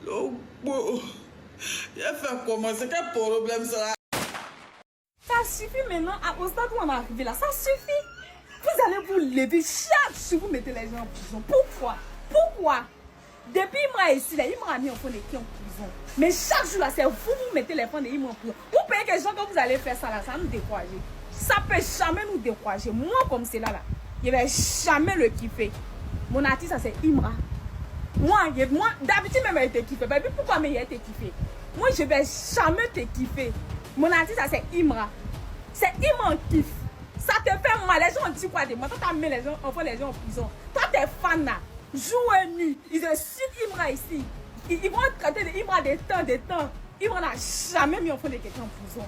Bon, il a fait comment? C'est quel problème ça? Ça suffit maintenant, au stade où on est arrivé là, ça suffit. Vous allez vous lever chaque jour, vous mettez les gens en prison. Pourquoi? Pourquoi? Depuis Imra ici, là, Imra a mis enfant de qui en prison. Mais chaque jour là, c'est vous, vous mettez les enfants de Imra en prison. Vous payez que les gens quand vous allez faire ça là, ça va nous décourager. Ça peut jamais nous décourager. Moi comme c'est là, je vais jamais le kiffer. Mon artiste, ça c'est Imra. Moi d'habitude même elle te kiffe. Mais pourquoi mais il a été kiffé? Moi je vais jamais te kiffer. Mon artiste, ça c'est Imra. C'est Imra en kiff. Ça te fait mal. Les gens disent quoi de moi? Toi, tu mis les gens, enfin, les gens en prison. Toi, t'es fan là. Jour et nuit. Ils insultent Imra ici. Ils vont traiter de Imra des temps. Imra n'a jamais mis enfant de quelqu'un en prison.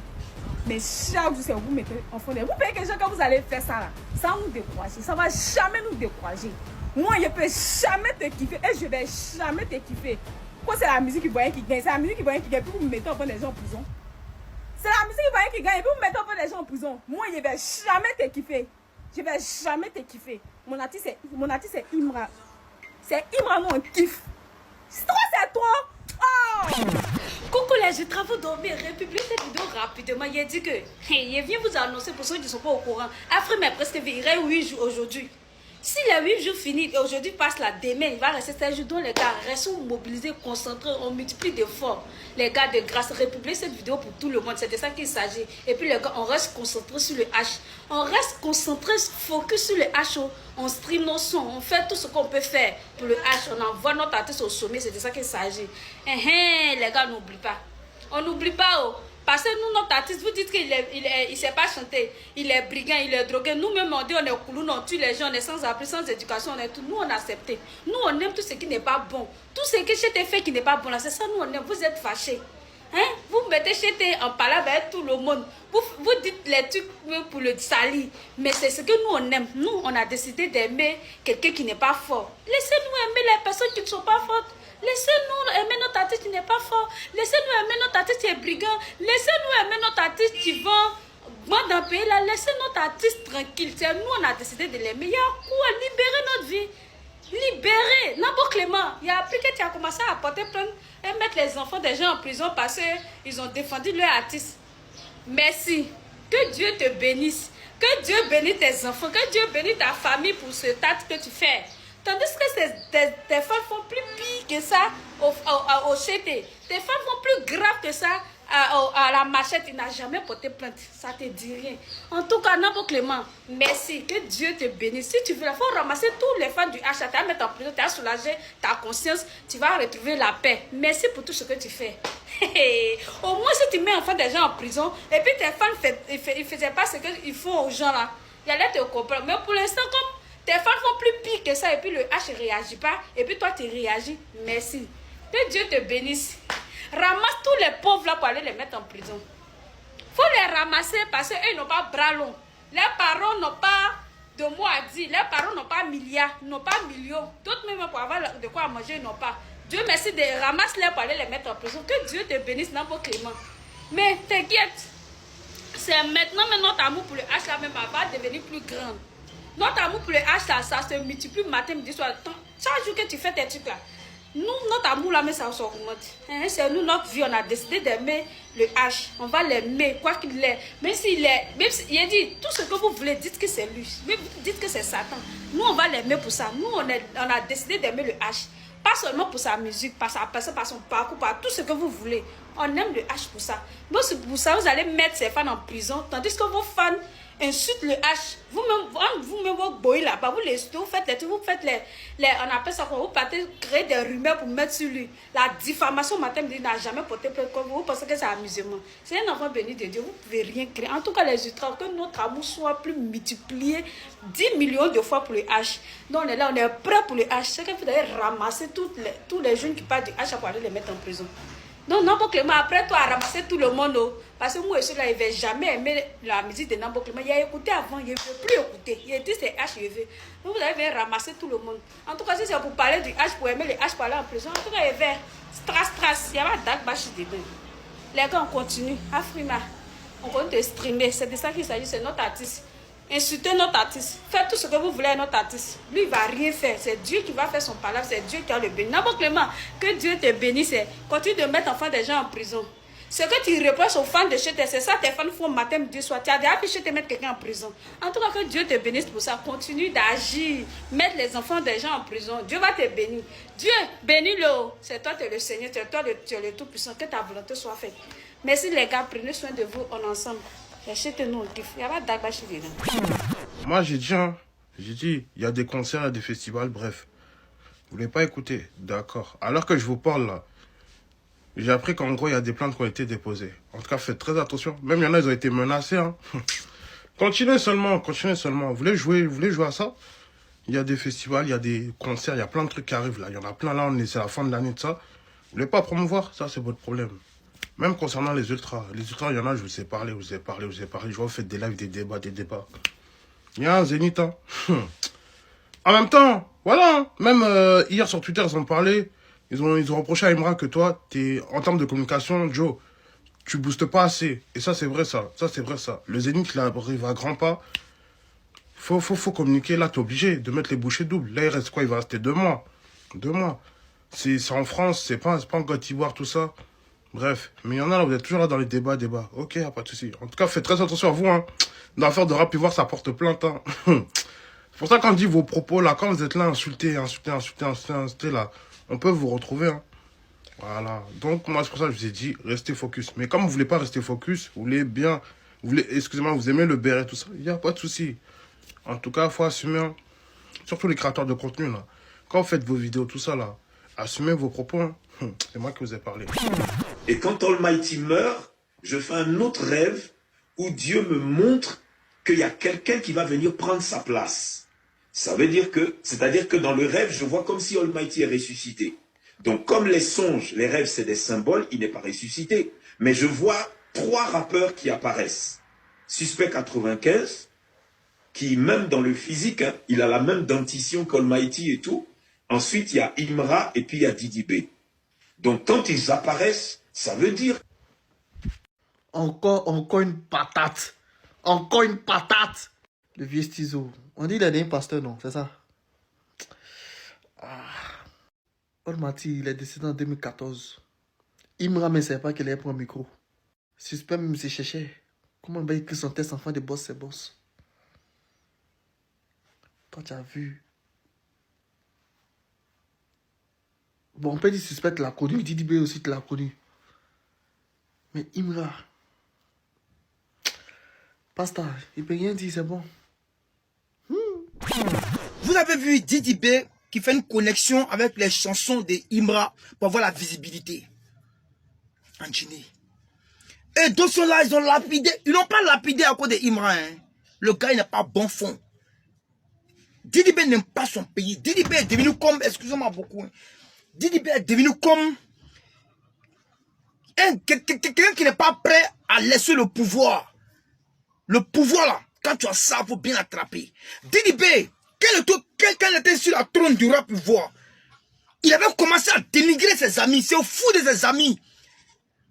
Mais chaque jour, c'est vous mettez enfant de... Vous payez que quand vous allez faire ça là, ça nous décourager. Ça va jamais nous décourager. Moi, je ne peux jamais te kiffer et je vais jamais te kiffer. Quoi, c'est la musique qui gagne. C'est la musique qui gagne, puis vous me mettez enfant des gens en prison. C'est la musique qui gagne et puis vous mettez un peu les gens en prison. Moi, je ne vais jamais te kiffer. Je ne vais jamais te kiffer. Mon artiste, c'est Imra. C'est Imra, mon kiff. C'est toi. Oh! Coucou les travaux dormir, republie cette vidéo rapidement. Il a dit que il vient vous annoncer pour ceux qui ne sont pas au courant. Après, mais presque il reste 8 jours aujourd'hui. Si les 8 jours finissent et aujourd'hui passe la demain, il va rester 7 jours. Donc les gars, restons mobilisés, concentrés, on multiplie d'efforts. Les gars, de grâce, republier cette vidéo pour tout le monde. C'est de ça qu'il s'agit. Et puis les gars, on reste concentré sur le H. On reste concentré, focus sur le H. On stream nos sons, on fait tout ce qu'on peut faire pour le H. On envoie notre artiste au sommet, c'est de ça qu'il s'agit. Les gars, n'oublie pas. On n'oublie pas. Oh. Parce que nous, notre artiste, vous dites qu'il ne sait pas chanter, il est brigand, il est drogué. Nous-mêmes, on dit on est coulou, on tue les gens, on est sans abri, sans éducation, on est tout. Nous, on a accepté. Nous, on aime tout ce qui n'est pas bon. Tout ce que je t'ai fait qui n'est pas bon, là, c'est ça, nous, on aime. Vous êtes fâchés. Hein? Vous mettez chez en parlant avec tout le monde. Vous dites les trucs pour le salir. Mais c'est ce que nous, on aime. Nous, on a décidé d'aimer quelqu'un qui n'est pas fort. Laissez-nous aimer les personnes qui ne sont pas fortes. Laissez-nous aimer notre artiste qui n'est pas fort. Laissez-nous aimer notre artiste qui est brigand. Laissez-nous aimer notre artiste qui vend dans le pays là. Laissez notre artiste tranquille. C'est nous, on a décidé de l'aimer. Il y a quoi? Libérer notre vie. Libérer. Nabo Clément, il a appris que tu as commencé à porter plainte et mettre les enfants des gens en prison parce qu'ils ont défendu leur artiste. Merci. Que Dieu te bénisse. Que Dieu bénisse tes enfants. Que Dieu bénisse ta famille pour ce tâche que tu fais. Tandis que tes femmes font plus pire que ça au CT. Tes femmes font plus grave que ça à la machette. Il n'a jamais porté plainte. Ça te dit rien. En tout cas, Nabo Clément, merci. Que Dieu te bénisse. Si tu veux, il faut ramasser tous les fans du H. Tu vas mettre en prison, tu vas soulager ta conscience. Tu vas retrouver la paix. Merci pour tout ce que tu fais. Au moins, si tu mets enfin des gens en prison, et puis tes fans ne faisaient pas ce qu'ils font aux gens là, ils allaient te comprendre. Mais pour l'instant, comme tes fans font plus pire que ça et puis le H ne réagit pas et puis toi tu réagis. Merci. Que Dieu te bénisse. Ramasse tous les pauvres là pour aller les mettre en prison. Faut les ramasser parce qu'ils n'ont pas bras longs. Les parents n'ont pas de mots à dire. Les parents n'ont pas milliards, n'ont pas millions. D'autres même pour avoir de quoi manger, ils n'ont pas. Dieu merci de ramasser les pour aller les mettre en prison. Que Dieu te bénisse, Nabo Clément. Mais t'inquiète. C'est maintenant notre amour pour le H là même va devenir plus grand. Notre amour pour le H, ça se multiplie matin, midi, soir. Chaque jour que tu fais tes trucs là, nous, notre amour là, mais ça s'augmente. C'est nous, notre vie, on a décidé d'aimer le H. On va l'aimer, quoi qu'il est. Même s'il est, même si, il a dit, tout ce que vous voulez, dites que c'est lui. Dites que c'est Satan. Nous, on va l'aimer pour ça. Nous, on a décidé d'aimer le H. Pas seulement pour sa musique, par sa personne, par son parcours, par tout ce que vous voulez. On aime le H pour ça. Bon, pour ça, vous allez mettre ces fans en prison, tandis que vos fans insultent le H. Vous-même, vous boyez là-bas, vous faites les trucs, vous faites on appelle ça quoi, vous partez créer des rumeurs pour mettre sur lui. La diffamation, matin, il n'a jamais porté plainte comme vous pensez que c'est amusement. C'est un enfant béni de Dieu, vous ne pouvez rien créer. En tout cas, les ultras, que notre amour soit plus multiplié 10 millions de fois pour le H. Donc, on est là, on est prêt pour le H. C'est que vous allez ramasser tous les jeunes qui parlent du H pour aller les mettre en prison. Donc, Nabo Clément, après toi, à ramasser tout le monde, parce que moi, je suis là, il ne va jamais aimer la musique de Nabo Clément. Il a écouté avant, il ne veut plus écouter. Il a dit c'est H, il veut. Donc, vous allez ramasser tout le monde. En tout cas, si c'est pour parler du H, pour aimer le H, pour aller en prison, en tout cas, il va strass, il y a pas d'Agbachi dedans. Les gars, on continue. Afrima, on continue de streamer. C'est de ça qu'il s'agit, c'est notre artiste. Insultez notre artiste. Faites tout ce que vous voulez à notre artiste. Lui, il ne va rien faire. C'est Dieu qui va faire son palabre. C'est Dieu qui va le bénir. N'importe Clément, que Dieu te bénisse. Continue de mettre enfin des gens en prison. Ce que tu reproches aux fans de chez tes, c'est ça tes fans font matin, midi, soir. Tu as déjà fiché te mettre quelqu'un en prison. En tout cas, que Dieu te bénisse pour ça. Continue d'agir. Mettre les enfants des gens en prison. Dieu va te bénir. Dieu, bénis-le. C'est toi, tu es le Seigneur. C'est toi, tu es le Tout-Puissant. Que ta volonté soit faite. Merci les gars. Prenez soin de vous en ensemble. Achetez-nous le kiff. Il n'y a pas d'agbachi dedans. Moi, j'ai dit, il y a des concerts, il y a des festivals, bref. Vous voulez pas écouter? D'accord. Alors que je vous parle là, j'ai appris qu'en gros, il y a des plaintes qui ont été déposées. En tout cas, faites très attention. Même il y en a, ils ont été menacés. Hein. Continuez seulement, continuez seulement. Vous voulez jouer à ça? Il y a des festivals, il y a des concerts, il y a plein de trucs qui arrivent là. Il y en a plein là, c'est la fin de l'année de ça. Vous voulez pas promouvoir? Ça, c'est votre problème. Même concernant les ultras. Les ultras, il y en a, je vous ai parlé. Je vois, vous faites des lives, des débats. Il y a un Zénith. Hein. En même temps, voilà. Hein. Même hier sur Twitter, ils ont parlé. Ils ont reproché à Imra que toi, en termes de communication, Joe, tu boostes pas assez. Et ça, c'est vrai, ça. Ça, c'est vrai, ça. Le Zénith, il arrive à grands pas. Faut communiquer. Là, t'es obligé de mettre les bouchées doubles. Là, il reste quoi? Il va rester 2 mois. 2 mois. C'est en France, c'est pas en Côte d'Ivoire, tout ça. Bref. Mais il y en a là, vous êtes toujours là dans les débats. Ok, pas de souci. En tout cas, faites très attention à vous, hein. Dans l'affaire de Rap Ivoire, ça porte plainte, hein. C'est pour ça qu'on dit vos propos, là, quand vous êtes là, insultés, là, on peut vous retrouver, hein. Voilà. Donc, moi, c'est pour ça que je vous ai dit, restez focus. Mais comme vous voulez pas rester focus, vous excusez-moi, vous aimez le béret, tout ça, il n'y a pas de souci. En tout cas, il faut assumer, hein. Surtout les créateurs de contenu, là. Quand vous faites vos vidéos, tout ça, là, assumez vos propos, hein. C'est moi qui vous ai parlé. Et quand Almighty meurt, je fais un autre rêve où Dieu me montre qu'il y a quelqu'un qui va venir prendre sa place. C'est-à-dire que dans le rêve, je vois comme si Almighty est ressuscité. Donc comme les songes, les rêves, c'est des symboles, il n'est pas ressuscité. Mais je vois 3 rappeurs qui apparaissent. Suspect 95, qui même dans le physique, hein, il a la même dentition qu'Almighty et tout. Ensuite, il y a Imra et puis il y a Didi B. Donc quand ils apparaissent, ça veut dire... Encore une patate. Encore une patate. Le vieux Stizo. On dit qu'il est un pasteur, non? C'est ça? Almighty, il est décédé en 2014. Imra ne savait pas qu'il allait prendre un micro. Suspect même se cherchait. Comment il va écrire son test enfant de boss, c'est boss? Toi, tu as vu. Bon, on peut dire suspect, tu l'as connu. Didi B aussi, tu l'as connu. Mais Imra... Pasta, il peut rien dire, c'est bon. Vous avez vu Didi B qui fait une connexion avec les chansons de Imra pour avoir la visibilité. En Guinée. Et d'autres sont là, ils ont lapidé. Ils n'ont pas lapidé à cause de Imra. Hein. Le gars, il n'a pas bon fond. Didi B n'aime pas son pays. Didi B est devenu comme, excusez-moi beaucoup, hein. Didi B est devenu comme quelqu'un qui n'est pas prêt à laisser le pouvoir. Le pouvoir là, quand tu as ça, il faut bien l'attraper. Didi B, quelqu'un était sur la trône du rap ivoire. Il avait commencé à dénigrer ses amis. C'est au fou de ses amis.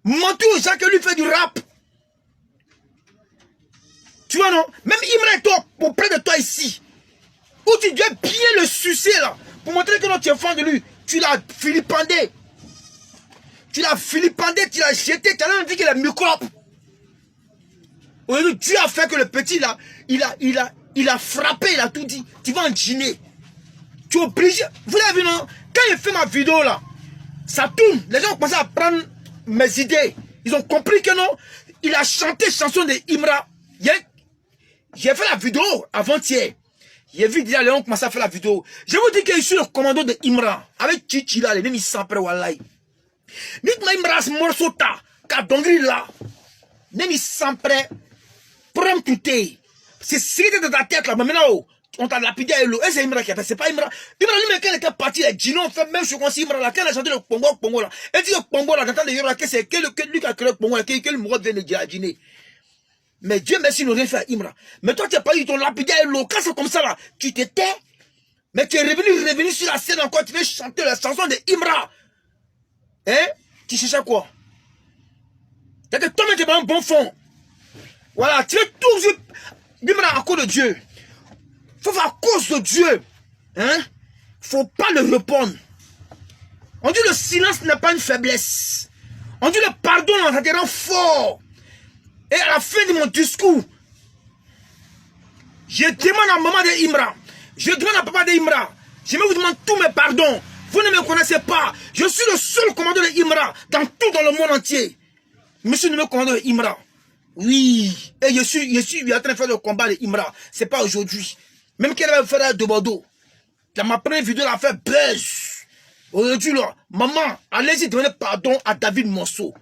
Mentir aux gens que lui fait du rap. Tu vois non? Même Imra est auprès de toi ici. Où tu dois bien le sucer là. Pour montrer que non, tu es fan de lui. Tu l'as filipendé. Tu l'as jeté. Tu as même dit qu'il est microbe. Aujourd'hui, Dieu a fait que le petit là, il a frappé, il a tout dit. Tu vas en dîner. Tu es obligé. Vous l'avez vu non? Quand j'ai fait ma vidéo là, ça tourne. Les gens ont commencé à prendre mes idées. Ils ont compris que non, il a chanté chanson de Imra. J'ai fait la vidéo avant-hier. J'ai vu déjà les gens commencer à faire la vidéo. Je vous dis que je suis le commando de Imra. Avec Chichi là, les mêmes ils sont prêts, wallahi. Dites-moi Imra ce morceau ta, Kadongri là. Même ils sont prêts. Prends tout. C'est ce de ta tête là, mais maintenant, on t'a lapidé à l'eau. Et c'est Imra qui a fait, c'est pas Imra. Imra lui-même, quand il était parti, les Gino ont fait même chose comme Imra là, quand il a chanté le Congo là. Et dit le Congo là, t'entends les Yoruba, que c'est lui qui a créé le Congo là, que le Mourad vient de dire à Guinée. Mais Dieu merci, nous rien fait à Imra. Mais toi, tu n'as pas eu ton lapidé à l'eau. Quand c'est comme ça là, tu t'étais. Mais tu es revenu sur la scène encore, tu veux chanter la chanson de Imra. Hein? Tu cherches quoi? T'as que toi-même, tu es pas un bon fond. Voilà, tu veux toujours. Imra, à cause de Dieu. Faut faire à cause de Dieu. Hein? Faut pas le répondre. On dit le silence n'est pas une faiblesse. On dit le pardon, ça te rend fort. Et à la fin de mon discours, je demande à maman de Imra, je demande à papa de Imra, je me vous demande tous mes pardons. Vous ne me connaissez pas. Je suis le seul commandant de Imra dans le monde entier. Monsieur le commandant de Imra. Oui. Et je suis en train de faire le combat de Imra. C'est pas aujourd'hui. Même qu'elle va faire de Bordeaux. Dans ma première vidéo, elle a fait buzz. Aujourd'hui, là, maman, allez-y demander pardon à David Monceau.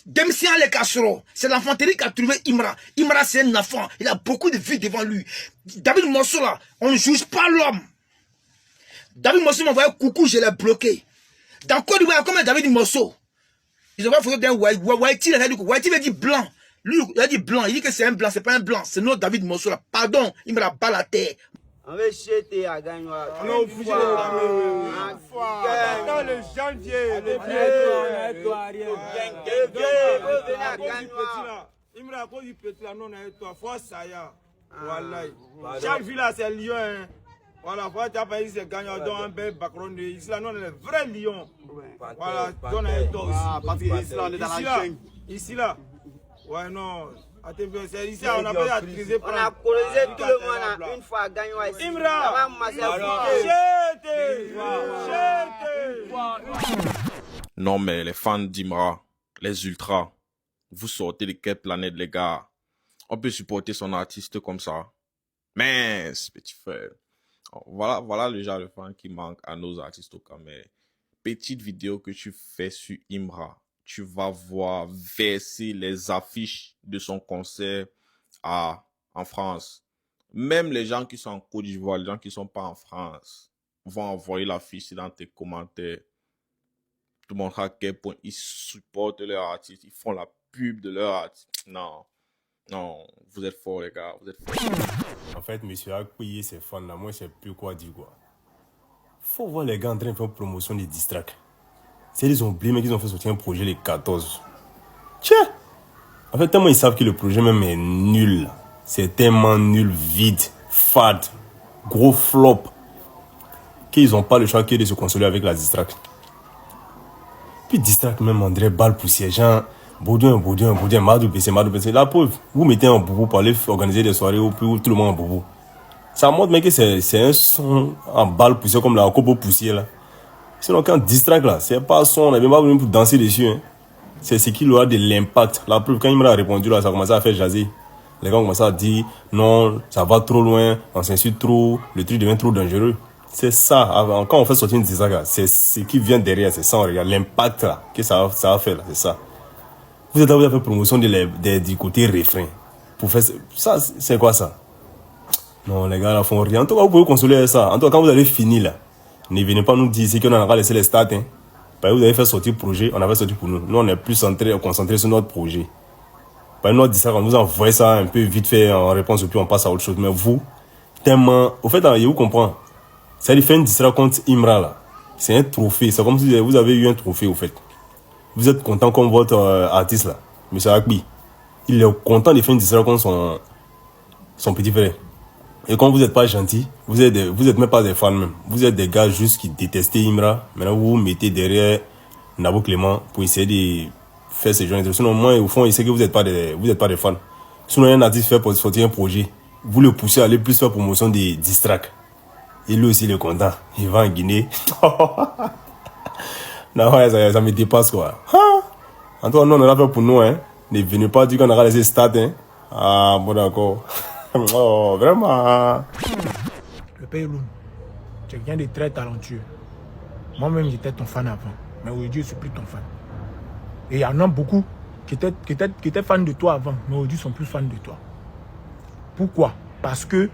Demsien les casseroles, c'est l'infanterie qui a trouvé Imra. Imra, c'est un enfant. Il a beaucoup de vie devant lui. David Monceau, là, on ne juge pas l'homme. David Monceau m'a envoyé coucou, je l'ai bloqué. Dans Côte d'Ivoire, comme David Monceau. Ils ont pas photo d'un Whitey, il a dit Whitey veut dire blanc. Lui, il a dit blanc. Il dit que c'est un blanc, c'est pas un blanc. C'est notre David Monceau, là. Pardon, il me l'a pas la terre. On va jeter à gagner. Non, vous dans le janvier, le il me raconte du petit là, non, toi, faut ça y a. Voilà. Chaque ville là, c'est lion. Voilà, voilà, tu as pas dit c'est gagnant dans un bel background. Ici là, non, le vrai lion. Voilà, donne un toi aussi. Parce que ici là, on est dans la jungle. Ici là. Ouais, non. C'est ici, on a pas attisé. On a colonisé tout le monde une fois gagné. Imra! Non, mais les fans d'Imra, les ultras, vous sortez de quelle planète, les gars? On peut supporter son artiste comme ça. Mince, petit frère. Voilà le genre de fan qui manque à nos artistes au camp. Mais petite vidéo que tu fais sur Imra, tu vas voir verser les affiches de son concert en France. Même les gens qui sont en Côte d'Ivoire, les gens qui ne sont pas en France, vont envoyer l'affiche dans tes commentaires. Tout le monde à quel point ils supportent leur artiste, ils font la pub de leur artiste. Non, vous êtes forts les gars, vous êtes forts. En fait, monsieur a payé ses fans là, moi je sais plus quoi dire quoi. Faut voir les gars en train de faire promotion des distracts. C'est ils ont oublié mais qu'ils ont fait sortir un projet les 14. Tiens. En fait, tellement ils savent que le projet même est nul. C'est tellement nul, vide, fade, gros flop, qu'ils n'ont pas le choix que de se consoler avec la distract. Puis distract même André balle poussière, genre Baudouin, Madou PC. La pauvre, vous mettez un boubou pour aller organiser des soirées où tout le monde est en boubou. Ça montre mais que c'est un son en balle poussière comme la copo poussière là. Sinon quand distract là, c'est pas son, on n'avait pas venu pour danser dessus. Hein. C'est ce qui aura de l'impact. La preuve, quand il m'a répondu là, ça a commencé à faire jaser. Les gars ont commencé à dire non, ça va trop loin, on s'insulte trop, le truc devient trop dangereux. C'est ça, quand on fait sortir une distract là, c'est ce qui vient derrière, c'est ça, on regarde l'impact là, que ça va faire là, c'est ça. Vous êtes là, vous avez fait promotion du côté refrain. Pour faire ça, c'est quoi ça? Non, les gars là font rien. En tout cas, vous pouvez consoler ça. En tout cas, quand vous allez finir là, ne venez pas nous dire qu'on a laissé les stats. Hein. Parce que vous avez fait sortir le projet, on a fait sortir pour nous. Nous, on est plus concentré sur notre projet. Par exemple, on vous envoie ça un peu vite fait en réponse et puis on passe à autre chose. Mais vous, tellement. Au fait, je vous comprends. Ça lui fait une distraction contre Imra là. C'est un trophée. C'est comme si vous avez eu un trophée au fait. Vous êtes content comme votre artiste là, M. Akbi. Il est content de faire une distraction contre son petit frère. Et quand vous n'êtes pas gentil, vous êtes même pas des fans même. Vous êtes des gars juste qui détestent Imra. Maintenant vous vous mettez derrière Nabo Clément pour essayer de faire ces gens. Sinon moi au fond il sait que vous n'êtes pas des fans. Sinon un artiste fait pour sortir un projet, vous le poussez à aller plus faire promotion des distracts. Et lui aussi il est content. Il va en Guinée. Non ça me dépasse quoi. En tout cas nous on a fait pour nous hein. Ne venez pas dire qu'on a laissé start hein. Ah bon d'accord. Oh, vraiment. Le père Loum, tu es quelqu'un de très talentueux. Moi-même, j'étais ton fan avant. Mais aujourd'hui, je ne suis plus ton fan. Et il y en a beaucoup qui étaient fans de toi avant, mais aujourd'hui, ils sont plus fans de toi. Pourquoi? Parce que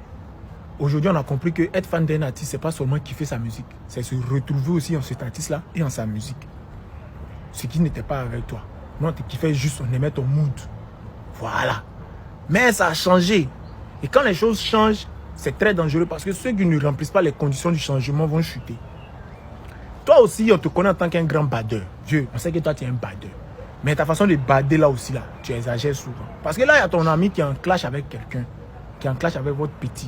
aujourd'hui, on a compris que être fan d'un artiste, ce n'est pas seulement kiffer sa musique. C'est se retrouver aussi en cet artiste-là et en sa musique. Ce qui n'était pas avec toi. Non, tu kiffais juste, on aimait ton mood. Voilà. Mais ça a changé. Et quand les choses changent, c'est très dangereux parce que ceux qui ne remplissent pas les conditions du changement vont chuter. Toi aussi, on te connaît en tant qu'un grand badeur. Dieu, on sait que toi, tu es un badeur. Mais ta façon de bader là aussi, là, tu exagères souvent. Parce que là, il y a ton ami qui est en clash avec quelqu'un. qui est en clash avec votre petit.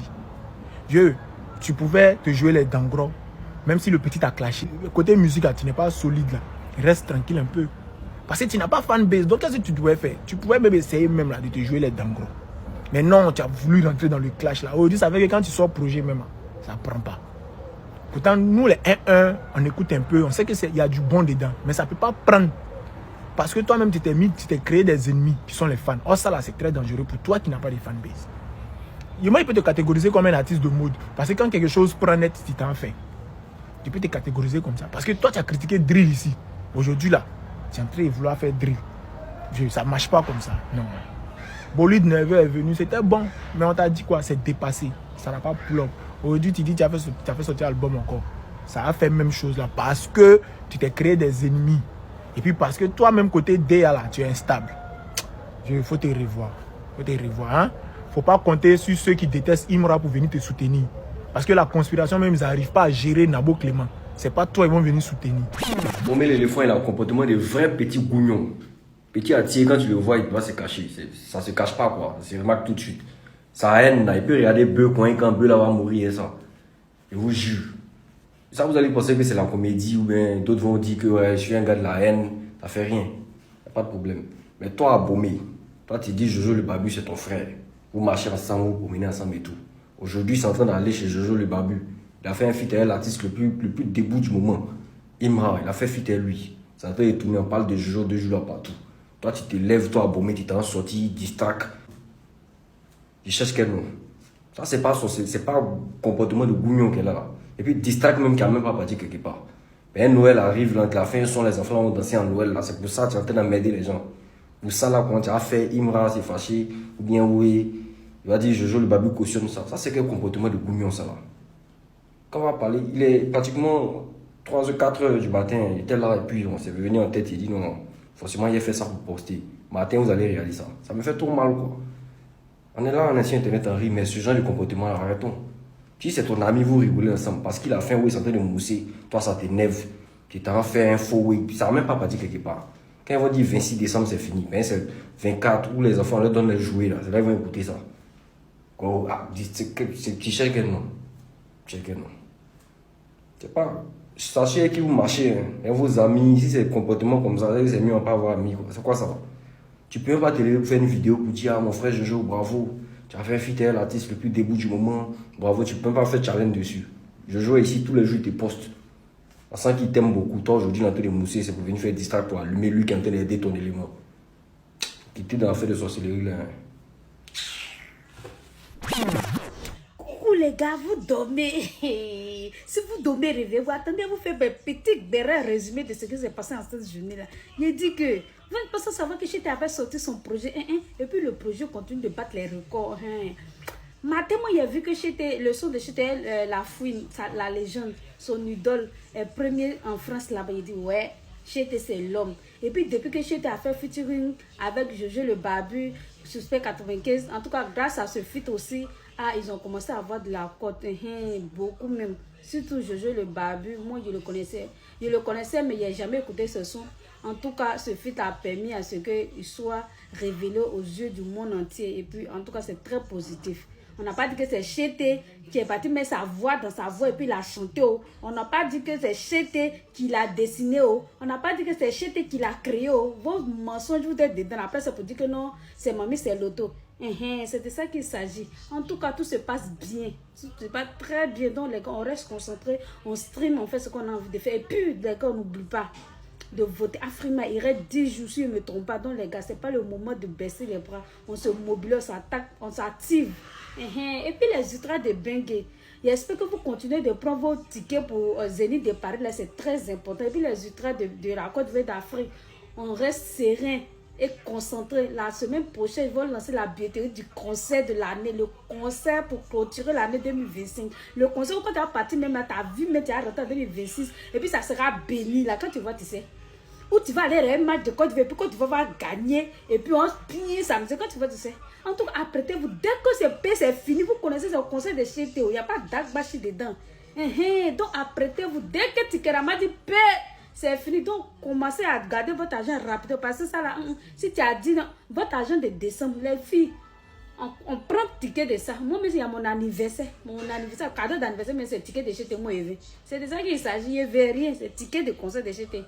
Vieux, tu pouvais te jouer les dents gros, même si le petit t'a clashé. Côté musique, là, tu n'es pas solide là. Reste tranquille un peu. Parce que tu n'as pas fanbase. Donc qu'est-ce que tu devais faire? Tu pouvais même essayer même là de te jouer les dents gros. Mais non, tu as voulu rentrer dans le clash là. Aujourd'hui, ça fait que quand tu sors projet même, ça ne prend pas. Pourtant, nous les 1-1, on écoute un peu, on sait qu'il y a du bon dedans. Mais ça ne peut pas prendre. Parce que toi-même, tu t'es créé des ennemis qui sont les fans. Or ça là, c'est très dangereux pour toi qui n'as pas de fanbase. Il peut te catégoriser comme un artiste de mode. Parce que quand quelque chose prend net, tu t'en fais. Tu peux te catégoriser comme ça. Parce que toi, tu as critiqué drill ici. Aujourd'hui là, tu es en train de vouloir faire drill. Ça ne marche pas comme ça. Non. Bolide Never est venu, c'était bon. Mais on t'a dit quoi? C'est dépassé. Ça n'a pas pull-up. Aujourd'hui, tu dis que tu as fait sortir l'album encore. Ça a fait la même chose là. Parce que tu t'es créé des ennemis. Et puis parce que toi-même, côté DA là, tu es instable. Il faut te revoir. Hein? Faut pas compter sur ceux qui détestent Imra pour venir te soutenir. Parce que la conspiration même, ils n'arrivent pas à gérer Nabo Clément. C'est pas toi, ils vont venir soutenir. Bon, mais l'éléphant, il a un comportement de vrai petit gougnon. Petit attiré, quand tu le vois, il doit se cacher. Ça se cache pas, quoi. C'est remarque tout de suite. Sa haine, là, il peut regarder Beu quand Beu là va mourir et ça. Je vous jure. Ça, vous allez penser que c'est la comédie ou bien d'autres vont dire que ouais, je suis un gars de la haine. Ça fait rien. Y a pas de problème. Mais toi, Abomé, toi, tu dis Jojo le Babu, c'est ton frère. Vous marchez ensemble, vous promenez ensemble et tout. Aujourd'hui, c'est en train d'aller chez Jojo le Babu. Il a fait un feat avec l'artiste le plus debout du moment. Imra, il a fait feat avec lui. C'est en train de tourner, on parle de Jojo 2 jours là partout. Toi, tu te lèves, toi, Abomé, tu t'es sorti, distract. Tu cherches quel nom. Ça, c'est pas un comportement de gougnon qu'elle a là. Et puis, distract même qui n'a même pas parti quelque part. Mais Noël arrive, là, la fin, sont les enfants vont danser en Noël, là. C'est pour ça que tu es en train d'emmerder les gens. Pour ça, là, quand tu as fait Imra, c'est fâché, ou bien oui, il va dire Jojo le Babu cautionne ça. Ça, c'est quel comportement de gougnon, ça, là. Quand on va parler, il est pratiquement 3 h 4 h du matin, il était là, et puis on s'est venu en tête, il dit non, forcément, il a fait ça pour poster. Matin, vous allez réaliser ça. Ça me fait trop mal, quoi. On est là en ancien internet en rire, mais ce genre de comportement, là, arrêtons. Si c'est ton ami, vous rigolez ensemble, parce qu'il a fait un oui, il est en train de mousser, toi, ça t'énerve, tu t'en fait un faux oui, ça n'a même pas parti quelque part. Quand ils vont dire 26 décembre, c'est fini. Ben, c'est 24 où les enfants leur donnent les jouets, là. C'est là qu'ils vont écouter ça. C'est petit cher quel nom. C'est pas. Sachez qui vous marchez, hein. Et vos amis, si c'est comportement comme ça, c'est mieux de ne pas avoir amis. C'est quoi ça? Tu peux même pas faire une vidéo pour dire, ah, mon frère Jojo, bravo. Tu as fait un feat avec l'artiste le plus debout du moment. Bravo, tu peux même pas faire challenge dessus. Jojo est ici, tous les jours, il te poste. On sent qu'il t'aime beaucoup. Toi, aujourd'hui, dans tous les mousser, c'est pour venir faire distract pour allumer lui qui est en train d'aider ton élément. Qui était dans l'affaire de sorcellerie là. Coucou les gars, vous dormez. Si vous dormez, réveillez-vous. Attendez, vous faites un petit résumé de ce qui s'est passé en cette journée-là. Il dit que vous ne pensez savoir que Chété avait sorti son projet. Et puis le projet continue de battre les records. Matin, moi, il a vu que le son de Chété, la fouine, la légende, son idole, est premier en France là-bas. Il dit ouais, Chété c'est l'homme. Et puis depuis que Chété a fait featuring avec Jojo le Babu, Suspect 95, en tout cas grâce à ce feat aussi, ils ont commencé à avoir de la cote, beaucoup même. Surtout Jojo le Babu, moi je le connaissais, mais il n'a jamais écouté ce son. En tout cas, ce feat a permis à ce qu'il soit révélé aux yeux du monde entier. Et puis en tout cas, c'est très positif. On n'a pas dit que c'est Chété qui est parti mettre sa voix dans sa voix et puis il a chanté. On n'a pas dit que c'est Chété qui l'a dessiné. On n'a pas dit que c'est Chété qui l'a créé. Vos mensonges, vous êtes dedans. Après, c'est pour dire que non, c'est Mamie, c'est l'auto. C'est de ça qu'il s'agit. En tout cas, tout se passe bien. Tout se passe très bien. Donc, les gars, on reste concentré. On stream, on fait ce qu'on a envie de faire. Et puis, les gars, on n'oublie pas de voter. Afrima, il reste 10 jours, si je ne me trompe pas. Donc, les gars, ce n'est pas le moment de baisser les bras. On se mobilise, on s'attaque, on s'active. Et puis, les ultras de Bengue. J'espère que vous continuez de prendre vos tickets pour Zénith de Paris. Là, c'est très important. Et puis, les ultras de la Côte d'Afrique, on reste serein et concentré. La semaine prochaine, ils vont lancer la billetterie du concert de l'année. Le concert pour clôturer l'année 2025. Le concert, quand tu vas partir, même là, tu as vu, mais tu as rentré en 2026. Et puis, ça sera béni. Là, quand tu vois, tu sais. Où tu vas aller à un match de Côte d'Ivoire, puis quand tu vas gagner, et puis on se plie samedi, quand tu vas, tu sais. En tout cas, apprêtez-vous. Dès que c'est fini, vous connaissez ce conseil de Chété. Il n'y a pas d'agbachi dedans. Donc, apprêtez-vous. Dès que Tikerama dit paix, c'est fini. Donc, commencez à garder votre argent rapidement. Parce que ça, là, si tu as dit non, votre argent de décembre, les filles, On prend ticket de ça. Moi, mais il y a mon anniversaire, cadeau d'anniversaire, mais c'est ticket de GT, moi, c'est de ça qu'il s'agit, il n'y avait rien, c'est ticket de concert de GT.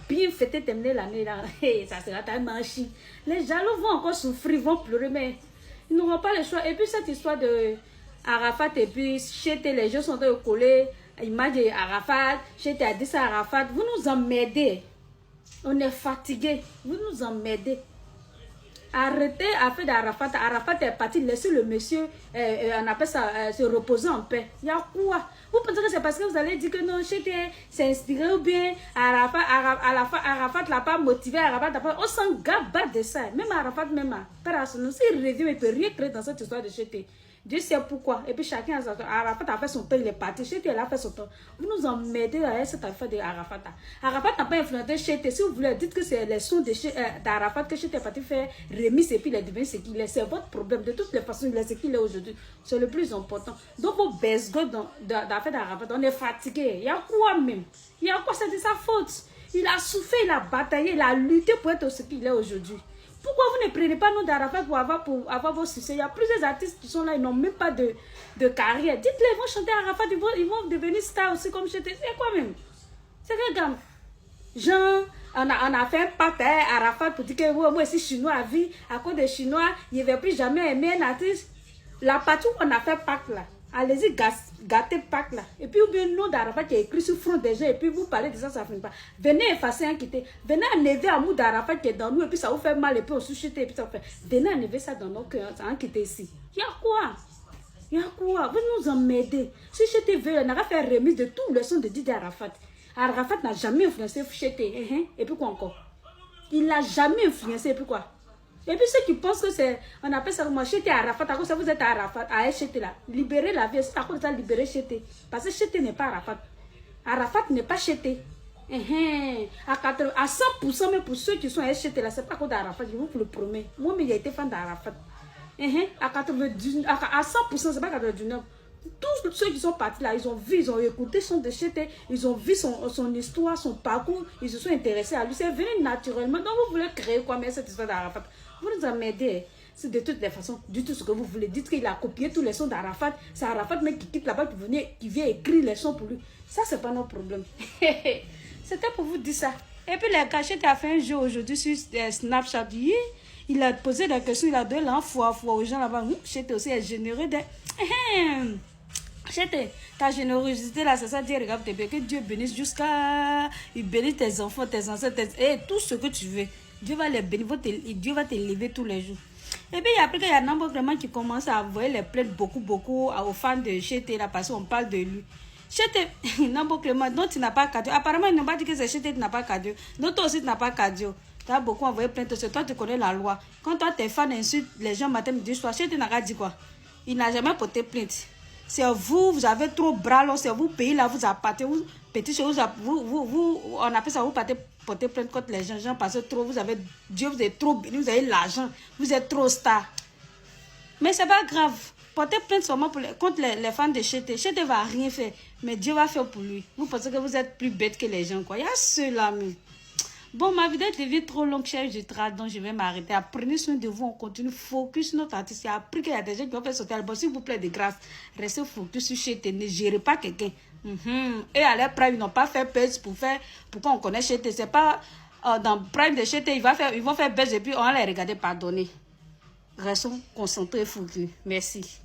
Bien fêter, terminer l'année là, ça sera tellement chic. Les jaloux vont encore souffrir, vont pleurer, mais ils n'auront pas le choix. Et puis cette histoire de Arafat, et puis GT, les gens sont collés, image de Arafat, GT a dit ça à Arafat, vous nous emmerdez. On est fatigué, vous nous emmerdez. Arrêtez à faire d'Arafat. Arafat est parti, laissez le monsieur, on appelle ça, se reposer en paix. Il y a quoi? Vous pensez que c'est parce que vous allez dire que non, c'est inspiré ou bien Arafat l'a pas motivé, Arafat l'a pas... On s'en gabat de ça. Même Arafat, même personne. S'il revient, il ne peut rien créer dans cette histoire de Chété. Dieu sait pourquoi. Et puis chacun a son temps. Arafat a fait son temps, il est parti. Chété, il a fait son temps. Vous nous emmerdez avec cette affaire d'Arafat. Arafat n'a pas influencé Chété. Si vous voulez, dites que c'est les sons d'Arafat que Chété est parti faire remise et puis il est devenu ce qu'il est. C'est votre problème. De toutes les façons, il est ce qu'il est aujourd'hui. C'est le plus important. Donc, vos besgots d'affaire d'Arafat, on est fatigué. Il y a quoi même? Il y a quoi? C'est de sa faute. Il a souffert, il a bataillé, il a lutté pour être ce qu'il est aujourd'hui. Pourquoi vous ne prenez pas nous d'Arafat pour avoir vos succès? Il y a plusieurs artistes qui sont là, ils n'ont même pas de carrière. Dites-les, ils vont chanter Arafat, ils vont devenir stars aussi comme Chété. C'est quoi même? C'est que gamme. Jean, on a fait un pacte à Arafat pour dire que moi aussi chinois à vie, à cause des Chinois, il ne va plus jamais aimer un artiste. La partie où on a fait pacte là, allez-y gâtez pacte là. Et puis ou bien le nom d'Arafat qui est écrit sur le front des gens et puis vous parlez de ça, ça ne finit pas. Venez effacer un quitté. Venez enlever un mot d'Arafat qui est dans nous et puis ça vous fait mal et puis on suscite et puis ça vous fait. Venez enlever ça dans nos cœurs, un quitté ici. Il y a quoi? Il y a quoi? Vous nous emmerdez. Si Chété veut, on a fait remise de tous les sons de Didier Arafat. Arafat n'a jamais influencé Chété. Et puis quoi encore? Il n'a jamais influencé et puis quoi? Et puis ceux qui pensent que c'est, on appelle ça comment Chété Arafat, à cause ça vous êtes à Arafat, à Chété là, libérez la vie, c'est à cause de ça libérer Chété. Parce que Chété n'est pas Arafat. Arafat n'est pas Chété. À 100%, mais pour ceux qui sont à Chété là, c'est pas à cause d'Arafat, je vous le promets. Moi, mais j'ai été fan d'Arafat. À 100%, c'est pas 99%. Tous ceux qui sont partis là, ils ont vu, ils ont écouté son de Chété, ils ont vu son histoire, son parcours, ils se sont intéressés à lui. C'est venu naturellement. Donc vous voulez créer quoi, mais cette histoire d'Arafat? Vous nous emmerdez. C'est de toutes les façons, du tout ce que vous voulez. Dites qu'il a copié tous les sons d'Arafat. C'est Arafat même qui quitte là-bas, qui vient écrire les sons pour lui. Ça, c'est pas notre problème. C'était pour vous dire ça. Et puis les gars, Chété a fait un jeu aujourd'hui sur Snapchat. Il a posé des questions, il a donné l'enfoi aux gens là-bas. Chété aussi est généreux de... Chété, ta générosité là, c'est ça, Dieu regarde tes bébés, que Dieu bénisse jusqu'à... Il bénisse tes enfants, tes ancêtres, et tout ce que tu veux. Dieu va les bénir, Dieu va t'élever tous les jours. Et puis après, il y a un nombre vraiment qui commence à envoyer les plaintes beaucoup aux fans de Chété là, parce qu'on parle de lui. Chété, Nambo Clément, donc tu n'as pas cadeau. Apparemment, ils n'ont pas dit que c'est Chété qui n'a pas cadeau. Donc toi aussi, tu n'as pas cadeau. Tu as beaucoup envoyé plainte, parce que toi, tu connais la loi. Quand toi, tes fans insultent les gens matin, midi, soir, Chété n'a pas dit quoi? Il n'a jamais porté plainte. C'est vous avez trop bras long, c'est vous pays là, vous appartez, vous petit chose, on appelle ça, vous partez porter plainte contre les gens parce que trop, vous avez, Dieu vous est trop béni, vous avez l'argent, vous êtes trop star. Mais c'est pas grave, portez plainte seulement contre les fans de Chété. Chété va rien faire, mais Dieu va faire pour lui. Vous pensez que vous êtes plus bête que les gens, quoi. Il y a ceux-là, mais... Bon, ma vidéo devient trop longue, chers Jutras, donc je vais m'arrêter. Prenez soin de vous, on continue focus sur notre artiste. Il y a appris qu'il y a des gens qui ont fait sauter l'album. S'il vous plaît, de grâce, restez focus sur Chété, ne gérez pas quelqu'un. Et à leur Prime, ils n'ont pas fait buzz pourquoi on connaît Chété. C'est pas dans Prime de Chété, ils vont faire buzz et puis on va les regarder pardonner. Restons concentrés, focus. Merci.